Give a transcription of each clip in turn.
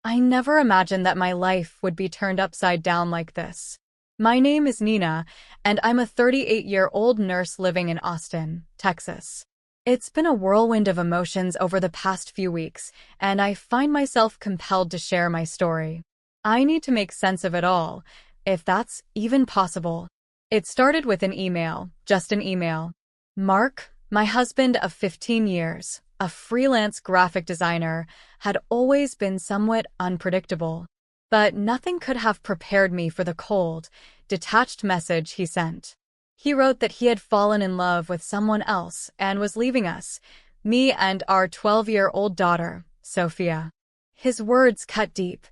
I never imagined that my life would be turned upside down like this. My name is Nina, and I'm a 38-year-old nurse living in Austin, Texas. It's been a whirlwind of emotions over the past few weeks, and I find myself compelled to share my story. I need to make sense of it all, if that's even possible. It started with an email, just an email. Mark, my husband of 15 years, a freelance graphic designer, had always been somewhat unpredictable. But nothing could have prepared me for the cold, detached message he sent. He wrote that he had fallen in love with someone else and was leaving us, me and our 12-year-old daughter, Sophia. His words cut deep.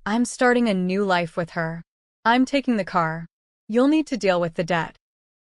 I'm starting a new life with her. I'm taking the car. You'll need to deal with the debt.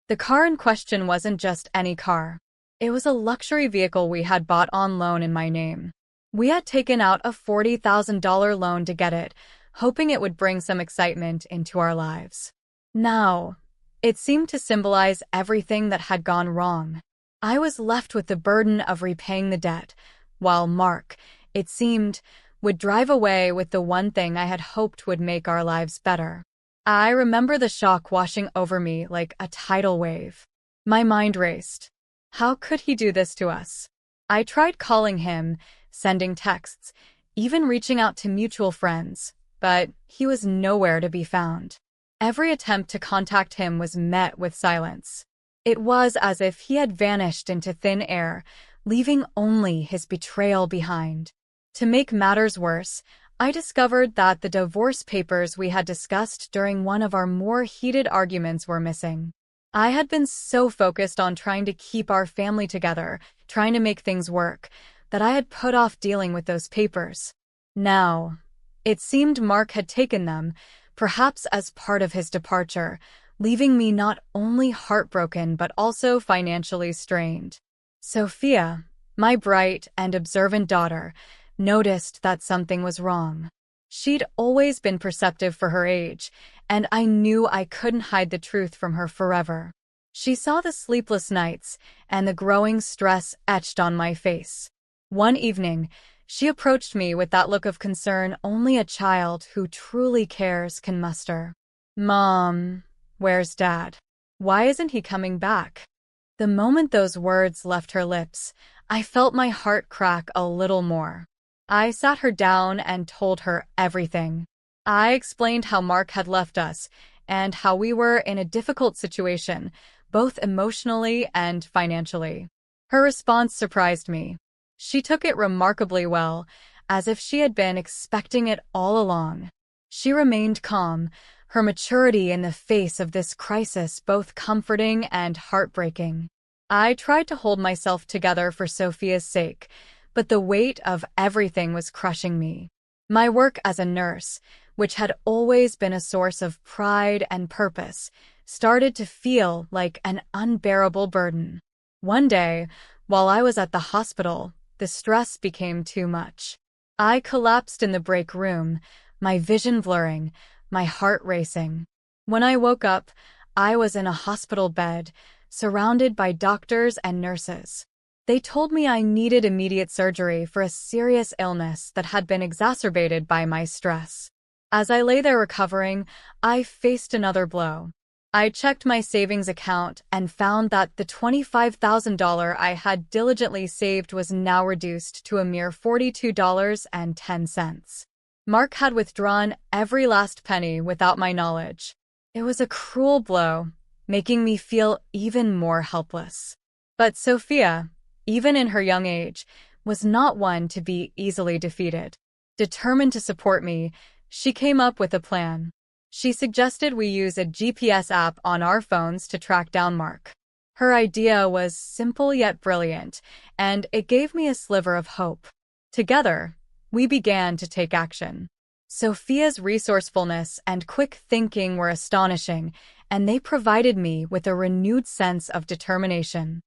The car in question wasn't just any car. It was a luxury vehicle we had bought on loan in my name. We had taken out a $40,000 loan to get it, hoping it would bring some excitement into our lives. Now, it seemed to symbolize everything that had gone wrong. I was left with the burden of repaying the debt, while Mark, it seemed, would drive away with the one thing I had hoped would make our lives better. I remember the shock washing over me like a tidal wave. My mind raced. How could he do this to us? I tried calling him, sending texts, even reaching out to mutual friends, but he was nowhere to be found. Every attempt to contact him was met with silence. It was as if he had vanished into thin air, leaving only his betrayal behind. To make matters worse, I discovered that the divorce papers we had discussed during one of our more heated arguments were missing. I had been so focused on trying to keep our family together, trying to make things work, that I had put off dealing with those papers. Now, it seemed Mark had taken them, perhaps as part of his departure, leaving me not only heartbroken but also financially strained. Sophia, my bright and observant daughter, noticed that something was wrong. She'd always been perceptive for her age, and I knew I couldn't hide the truth from her forever. She saw the sleepless nights and the growing stress etched on my face. One evening, she approached me with that look of concern only a child who truly cares can muster. "Mom, where's Dad? Why isn't he coming back?" The moment those words left her lips, I felt my heart crack a little more. I sat her down and told her everything. I explained how Mark had left us and how we were in a difficult situation, both emotionally and financially. Her response surprised me. She took it remarkably well, as if she had been expecting it all along. She remained calm, her maturity in the face of this crisis both comforting and heartbreaking. I tried to hold myself together for Sophia's sake, but the weight of everything was crushing me. My work as a nurse, which had always been a source of pride and purpose, started to feel like an unbearable burden. One day, while I was at the hospital, the stress became too much. I collapsed in the break room, my vision blurring, my heart racing. When I woke up, I was in a hospital bed, surrounded by doctors and nurses. They told me I needed immediate surgery for a serious illness that had been exacerbated by my stress. As I lay there recovering, I faced another blow. I checked my savings account and found that the $25,000 I had diligently saved was now reduced to a mere $42.10. Mark had withdrawn every last penny without my knowledge. It was a cruel blow, making me feel even more helpless. But Sophia, even in her young age, was not one to be easily defeated. Determined to support me, she came up with a plan. She suggested we use a GPS app on our phones to track down Mark. Her idea was simple yet brilliant, and it gave me a sliver of hope. Together, we began to take action. Sophia's resourcefulness and quick thinking were astonishing, and they provided me with a renewed sense of determination.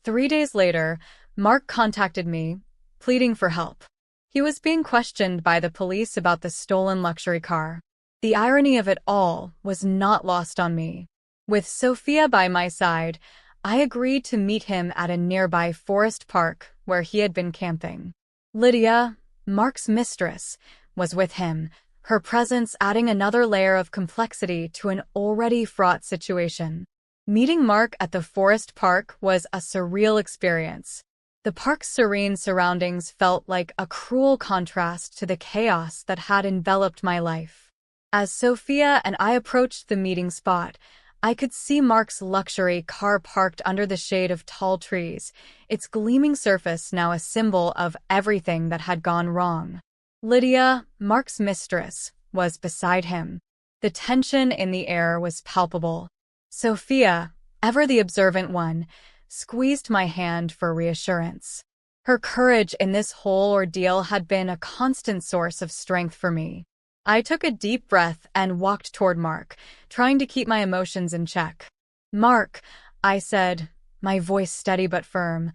3 days later, Mark contacted me, pleading for help. He was being questioned by the police about the stolen luxury car. The irony of it all was not lost on me. With Sophia by my side, I agreed to meet him at a nearby forest park where he had been camping. Lydia, Mark's mistress, was with him, her presence adding another layer of complexity to an already fraught situation. Meeting Mark at the forest park was a surreal experience. The park's serene surroundings felt like a cruel contrast to the chaos that had enveloped my life. As Sophia and I approached the meeting spot, I could see Mark's luxury car parked under the shade of tall trees, its gleaming surface now a symbol of everything that had gone wrong. Lydia, Mark's mistress, was beside him. The tension in the air was palpable. Sophia, ever the observant one, squeezed my hand for reassurance. Her courage in this whole ordeal had been a constant source of strength for me. I took a deep breath and walked toward Mark, trying to keep my emotions in check. "Mark," I said, my voice steady but firm,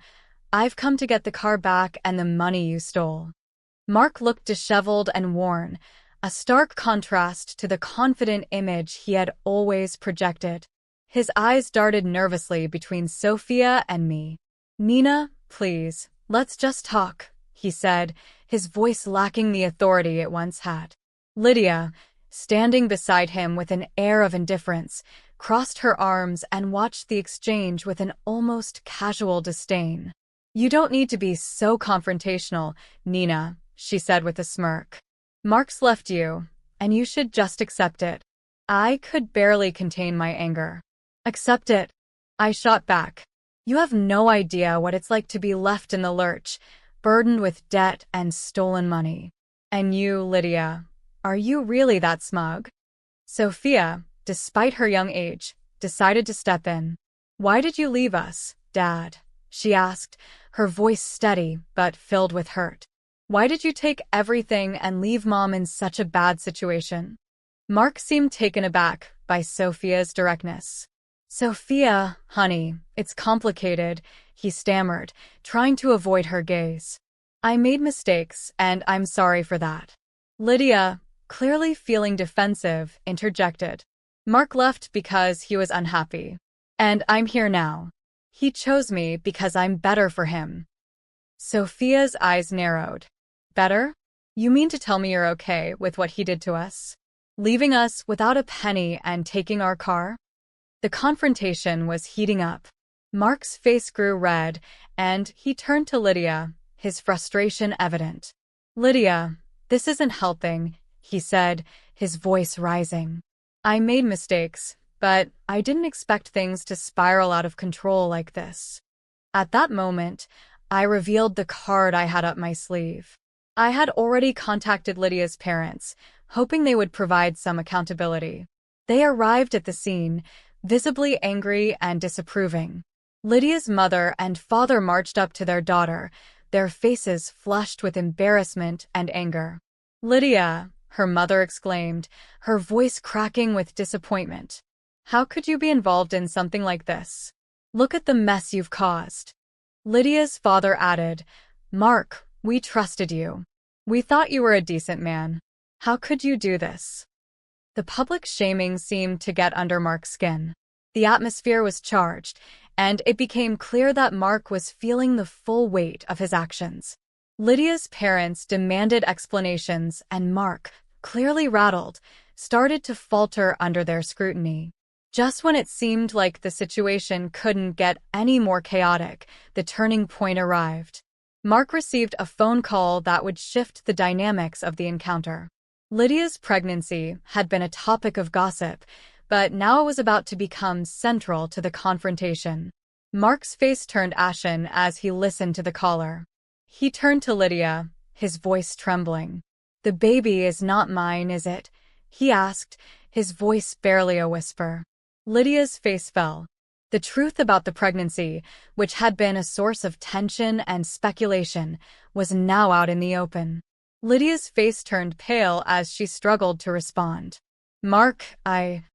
"I've come to get the car back and the money you stole." Mark looked disheveled and worn, a stark contrast to the confident image he had always projected. His eyes darted nervously between Sophia and me. "Nina, please, let's just talk," he said, his voice lacking the authority it once had. Lydia, standing beside him with an air of indifference, crossed her arms and watched the exchange with an almost casual disdain. "You don't need to be so confrontational, Nina," she said with a smirk. "Mark's left you, and you should just accept it." I could barely contain my anger. "Accept it?" I shot back. "You have no idea what it's like to be left in the lurch, burdened with debt and stolen money. And you, Lydia, are you really that smug?" Sophia, despite her young age, decided to step in. "Why did you leave us, Dad?" she asked, her voice steady but filled with hurt. "Why did you take everything and leave Mom in such a bad situation?" Mark seemed taken aback by Sophia's directness. "Sophia, honey, it's complicated," he stammered, trying to avoid her gaze. "I made mistakes, and I'm sorry for that." Lydia, clearly feeling defensive, interjected. "Mark left because he was unhappy. And I'm here now. He chose me because I'm better for him." Sophia's eyes narrowed. "Better? You mean to tell me you're okay with what he did to us? Leaving us without a penny and taking our car?" The confrontation was heating up. Mark's face grew red, and he turned to Lydia, his frustration evident. "Lydia, this isn't helping," he said, his voice rising. "I made mistakes, but I didn't expect things to spiral out of control like this." At that moment, I revealed the card I had up my sleeve. I had already contacted Lydia's parents, hoping they would provide some accountability. They arrived at the scene, visibly angry and disapproving. Lydia's mother and father marched up to their daughter, their faces flushed with embarrassment and anger. "Lydia," her mother exclaimed, her voice cracking with disappointment. "How could you be involved in something like this? Look at the mess you've caused." Lydia's father added, "Mark, we trusted you. We thought you were a decent man. How could you do this?" The public shaming seemed to get under Mark's skin. The atmosphere was charged, and it became clear that Mark was feeling the full weight of his actions. Lydia's parents demanded explanations, and Mark, clearly rattled, started to falter under their scrutiny. Just when it seemed like the situation couldn't get any more chaotic, the turning point arrived. Mark received a phone call that would shift the dynamics of the encounter. Lydia's pregnancy had been a topic of gossip, but now it was about to become central to the confrontation. Mark's face turned ashen as he listened to the caller. He turned to Lydia, his voice trembling. "The baby is not mine, is it?" he asked, his voice barely a whisper. Lydia's face fell. The truth about the pregnancy, which had been a source of tension and speculation, was now out in the open. Lydia's face turned pale as she struggled to respond. "Mark, I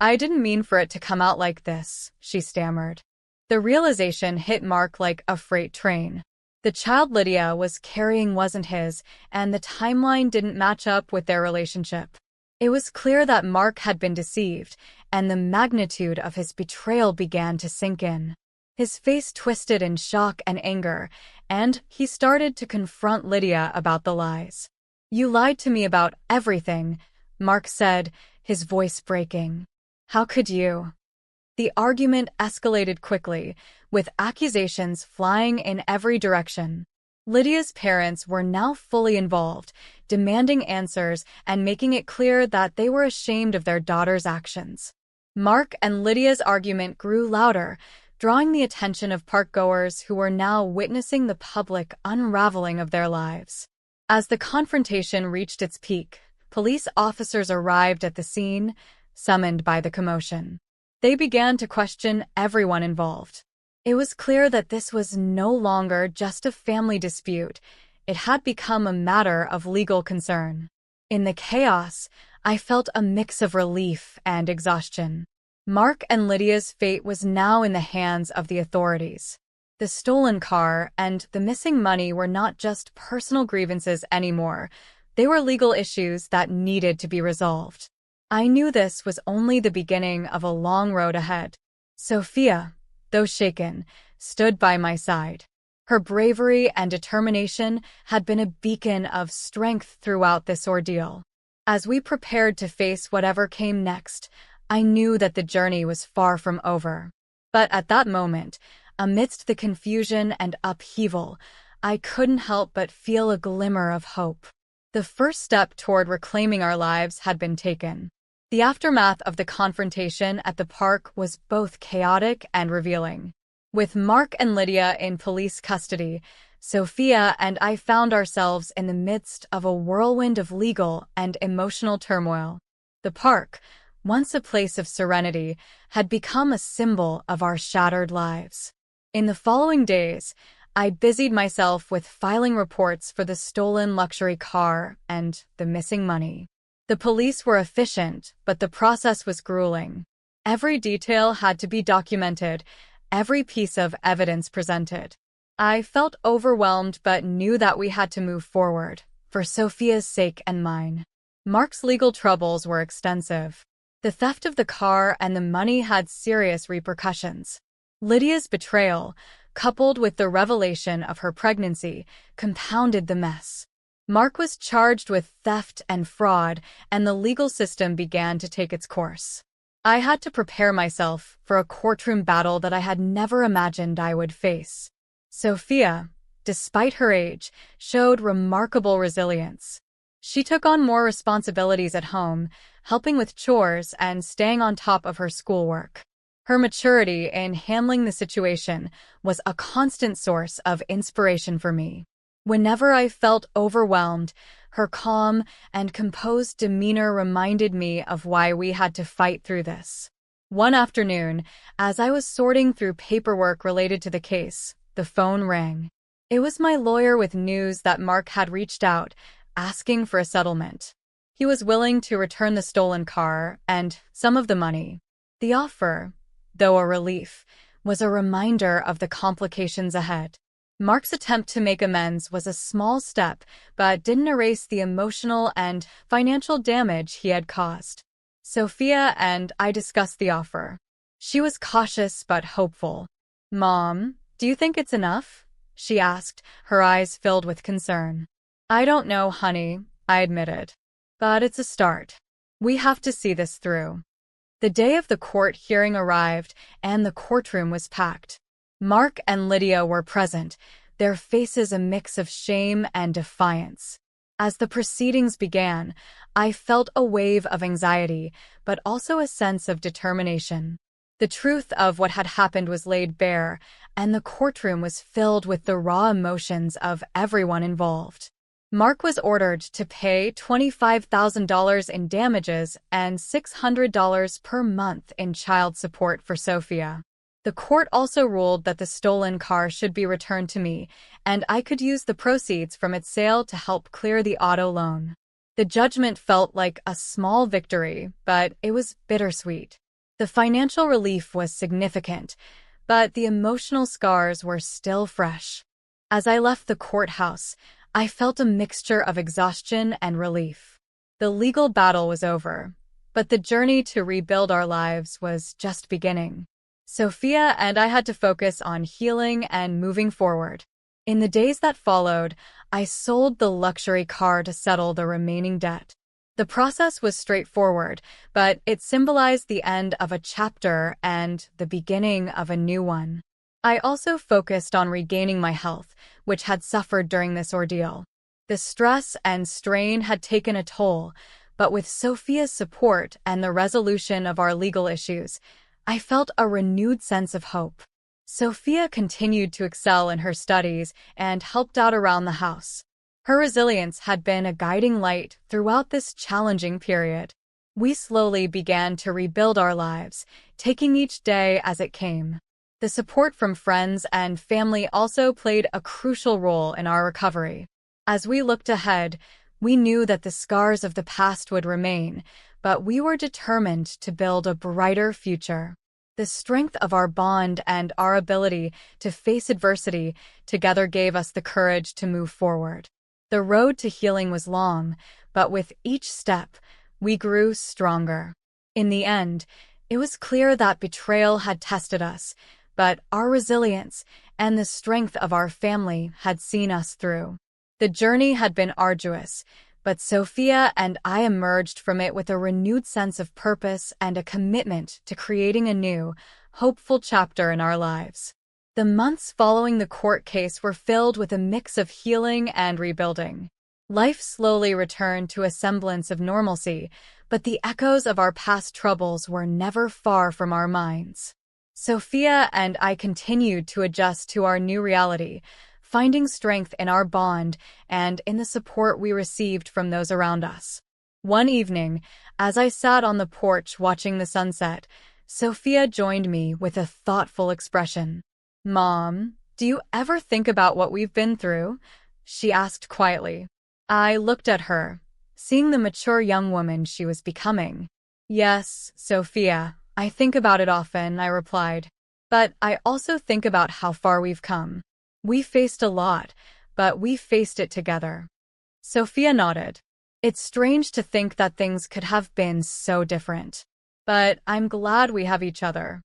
didn't mean for it to come out like this," she stammered. The realization hit Mark like a freight train. The child Lydia was carrying wasn't his, and the timeline didn't match up with their relationship. It was clear that Mark had been deceived, and the magnitude of his betrayal began to sink in. His face twisted in shock and anger, and he started to confront Lydia about the lies. You lied to me about everything, Mark said, his voice breaking. How could you? The argument escalated quickly, with accusations flying in every direction. Lydia's parents were now fully involved, demanding answers and making it clear that they were ashamed of their daughter's actions. Mark and Lydia's argument grew louder, drawing the attention of parkgoers who were now witnessing the public unraveling of their lives. As the confrontation reached its peak, police officers arrived at the scene, summoned by the commotion. They began to question everyone involved. It was clear that this was no longer just a family dispute. It had become a matter of legal concern. In the chaos, I felt a mix of relief and exhaustion. Mark and Lydia's fate was now in the hands of the authorities. The stolen car and the missing money were not just personal grievances anymore. They were legal issues that needed to be resolved. I knew this was only the beginning of a long road ahead. Sophia, though shaken, stood by my side. Her bravery and determination had been a beacon of strength throughout this ordeal. As we prepared to face whatever came next, I knew that the journey was far from over. But at that moment, amidst the confusion and upheaval, I couldn't help but feel a glimmer of hope. The first step toward reclaiming our lives had been taken. The aftermath of the confrontation at the park was both chaotic and revealing. With Mark and Lydia in police custody, Sophia and I found ourselves in the midst of a whirlwind of legal and emotional turmoil. The park, once a place of serenity, had become a symbol of our shattered lives. In the following days, I busied myself with filing reports for the stolen luxury car and the missing money. The police were efficient, but the process was grueling. Every detail had to be documented, every piece of evidence presented. I felt overwhelmed but knew that we had to move forward, for Sophia's sake and mine. Mark's legal troubles were extensive. The theft of the car and the money had serious repercussions. Lydia's betrayal, coupled with the revelation of her pregnancy, compounded the mess. Mark was charged with theft and fraud, and the legal system began to take its course. I had to prepare myself for a courtroom battle that I had never imagined I would face. Sophia, despite her age, showed remarkable resilience. She took on more responsibilities at home, helping with chores and staying on top of her schoolwork. Her maturity in handling the situation was a constant source of inspiration for me. Whenever I felt overwhelmed, her calm and composed demeanor reminded me of why we had to fight through this. One afternoon, as I was sorting through paperwork related to the case, the phone rang. It was my lawyer with news that Mark had reached out, asking for a settlement. He was willing to return the stolen car and some of the money. The offer, though a relief, was a reminder of the complications ahead. Mark's attempt to make amends was a small step, but didn't erase the emotional and financial damage he had caused. Sophia and I discussed the offer. She was cautious but hopeful. "Mom, do you think it's enough?" she asked, her eyes filled with concern. "I don't know, honey," I admitted. "But it's a start. We have to see this through." The day of the court hearing arrived, and the courtroom was packed. Mark and Lydia were present, their faces a mix of shame and defiance. As the proceedings began, I felt a wave of anxiety, but also a sense of determination. The truth of what had happened was laid bare, and the courtroom was filled with the raw emotions of everyone involved. Mark was ordered to pay $25,000 in damages and $600 per month in child support for Sophia. The court also ruled that the stolen car should be returned to me, and I could use the proceeds from its sale to help clear the auto loan. The judgment felt like a small victory, but it was bittersweet. The financial relief was significant, but the emotional scars were still fresh. As I left the courthouse, I felt a mixture of exhaustion and relief. The legal battle was over, but the journey to rebuild our lives was just beginning. Sophia and I had to focus on healing and moving forward. In the days that followed, I sold the luxury car to settle the remaining debt. The process was straightforward, but it symbolized the end of a chapter and the beginning of a new one. I also focused on regaining my health, which had suffered during this ordeal. The stress and strain had taken a toll, but with Sophia's support and the resolution of our legal issues, I felt a renewed sense of hope. Sophia continued to excel in her studies and helped out around the house. Her resilience had been a guiding light throughout this challenging period. We slowly began to rebuild our lives, taking each day as it came. The support from friends and family also played a crucial role in our recovery. As we looked ahead, we knew that the scars of the past would remain, but we were determined to build a brighter future. The strength of our bond and our ability to face adversity together gave us the courage to move forward. The road to healing was long, but with each step, we grew stronger. In the end, it was clear that betrayal had tested us, but our resilience and the strength of our family had seen us through. The journey had been arduous, but Sophia and I emerged from it with a renewed sense of purpose and a commitment to creating a new, hopeful chapter in our lives. The months following the court case were filled with a mix of healing and rebuilding. Life slowly returned to a semblance of normalcy, but the echoes of our past troubles were never far from our minds. Sophia and I continued to adjust to our new reality, finding strength in our bond and in the support we received from those around us. One evening, as I sat on the porch watching the sunset, Sophia joined me with a thoughtful expression. "Mom, do you ever think about what we've been through?" she asked quietly. I looked at her, seeing the mature young woman she was becoming. "Yes, Sophia, I think about it often," I replied. "But I also think about how far we've come. We faced a lot, but we faced it together." Sophia nodded. "It's strange to think that things could have been so different. But I'm glad we have each other."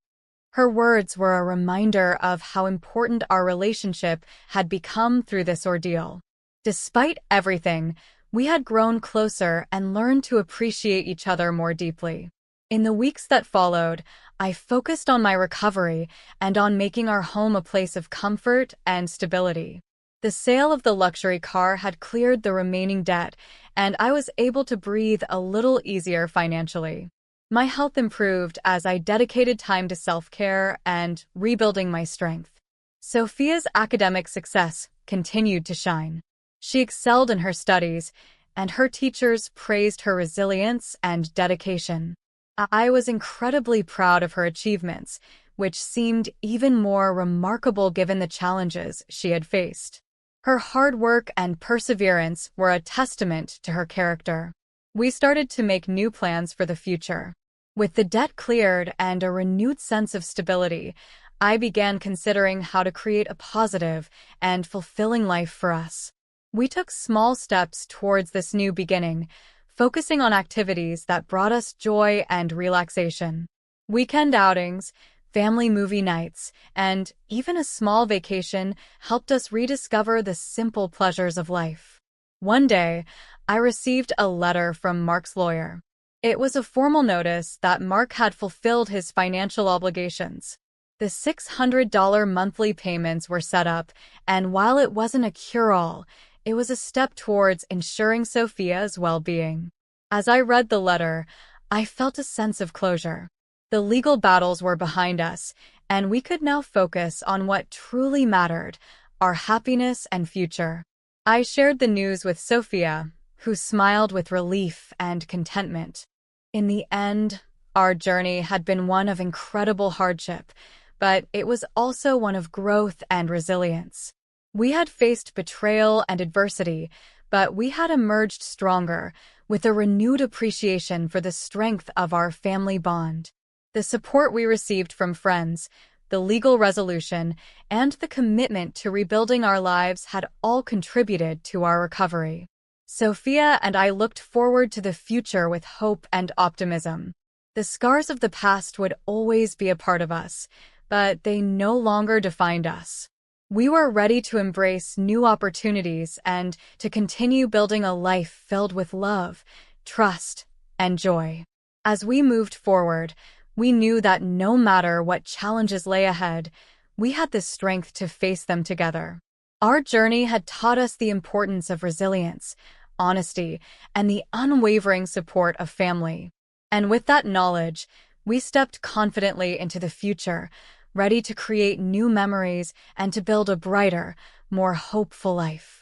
Her words were a reminder of how important our relationship had become through this ordeal. Despite everything, we had grown closer and learned to appreciate each other more deeply. In the weeks that followed, I focused on my recovery and on making our home a place of comfort and stability. The sale of the luxury car had cleared the remaining debt, and I was able to breathe a little easier financially. My health improved as I dedicated time to self-care and rebuilding my strength. Sophia's academic success continued to shine. She excelled in her studies, and her teachers praised her resilience and dedication. I was incredibly proud of her achievements, which seemed even more remarkable given the challenges she had faced. Her hard work and perseverance were a testament to her character. We started to make new plans for the future. With the debt cleared and a renewed sense of stability, I began considering how to create a positive and fulfilling life for us. We took small steps towards this new beginning, focusing on activities that brought us joy and relaxation. Weekend outings, family movie nights, and even a small vacation helped us rediscover the simple pleasures of life. One day, I received a letter from Mark's lawyer. It was a formal notice that Mark had fulfilled his financial obligations. The $600 monthly payments were set up, and while it wasn't a cure-all, it was a step towards ensuring Sophia's well-being. As I read the letter, I felt a sense of closure. The legal battles were behind us, and we could now focus on what truly mattered, our happiness and future. I shared the news with Sophia, who smiled with relief and contentment. In the end, our journey had been one of incredible hardship, but it was also one of growth and resilience. We had faced betrayal and adversity, but we had emerged stronger, with a renewed appreciation for the strength of our family bond. The support we received from friends, the legal resolution, and the commitment to rebuilding our lives had all contributed to our recovery. Sophia and I looked forward to the future with hope and optimism. The scars of the past would always be a part of us, but they no longer defined us. We were ready to embrace new opportunities and to continue building a life filled with love, trust, and joy. As we moved forward, we knew that no matter what challenges lay ahead, we had the strength to face them together. Our journey had taught us the importance of resilience, honesty, and the unwavering support of family. And with that knowledge, we stepped confidently into the future, ready to create new memories and to build a brighter, more hopeful life.